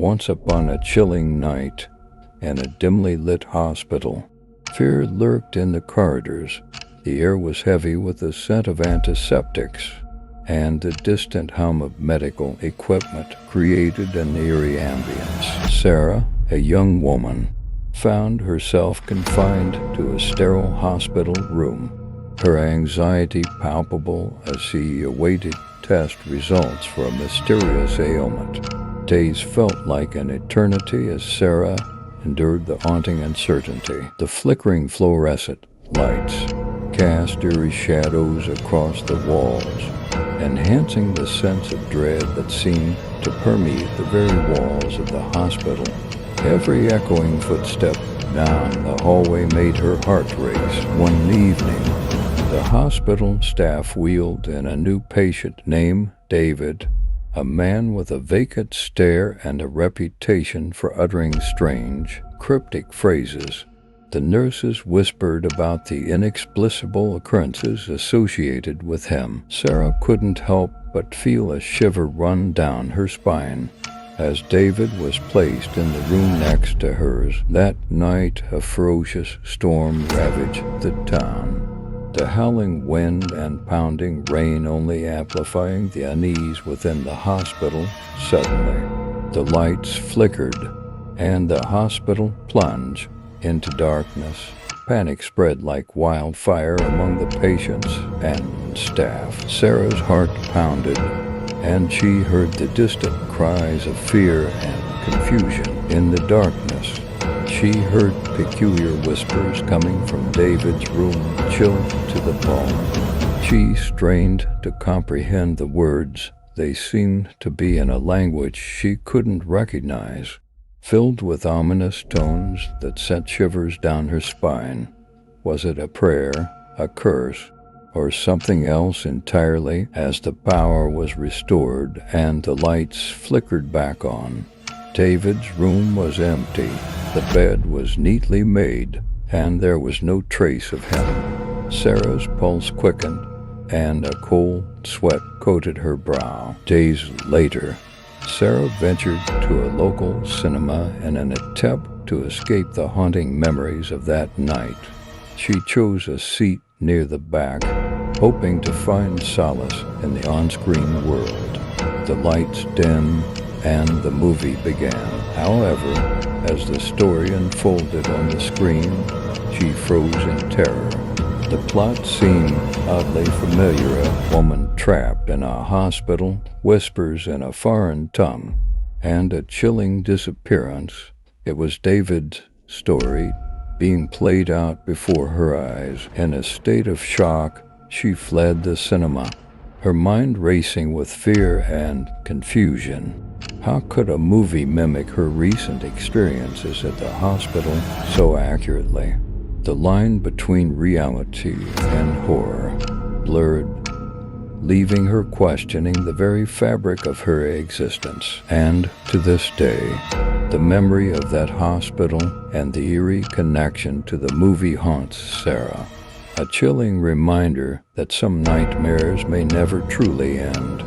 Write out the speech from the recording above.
Once upon a chilling night, in a dimly lit hospital, fear lurked in the corridors. The air was heavy with the scent of antiseptics, and the distant hum of medical equipment created an eerie ambience. Sarah, a young woman, found herself confined to a sterile hospital room, her anxiety palpable as she awaited test results for a mysterious ailment. Days felt like an eternity as Sarah endured the haunting uncertainty. The flickering fluorescent lights cast eerie shadows across the walls, enhancing the sense of dread that seemed to permeate the very walls of the hospital. Every echoing footstep down the hallway made her heart race. One evening, the hospital staff wheeled in a new patient named David, a man with a vacant stare and a reputation for uttering strange, cryptic phrases. The nurses whispered about the inexplicable occurrences associated with him. Sarah couldn't help but feel a shiver run down her spine as David was placed in the room next to hers. That night, a ferocious storm ravaged the town, the howling wind and pounding rain only amplifying the unease within the hospital. Suddenly, the lights flickered, and the hospital plunged into darkness. Panic spread like wildfire among the patients and staff. Sarah's heart pounded, and she heard the distant cries of fear and confusion. In the darkness, she heard peculiar whispers coming from David's room, chilled to the bone. She strained to comprehend the words. They seemed to be in a language she couldn't recognize, filled with ominous tones that sent shivers down her spine. Was it a prayer, a curse, or something else entirely? As the power was restored and the lights flickered back on, David's room was empty. The bed was neatly made, and there was no trace of him. Sarah's pulse quickened, and a cold sweat coated her brow. Days later, Sarah ventured to a local cinema in an attempt to escape the haunting memories of that night. She chose a seat near the back, hoping to find solace in the on-screen world. The lights dimmed, and the movie began. However, as the story unfolded on the screen, she froze in terror. The plot seemed oddly familiar. A woman trapped in a hospital whispers in a foreign tongue, and a chilling disappearance. It was David's story being played out before her eyes. In a state of shock, she fled the cinema, her mind racing with fear and confusion. How could a movie mimic her recent experiences at the hospital so accurately? The line between reality and horror blurred, leaving her questioning the very fabric of her existence. And to this day, the memory of that hospital and the eerie connection to the movie haunts Sarah, a chilling reminder that some nightmares may never truly end.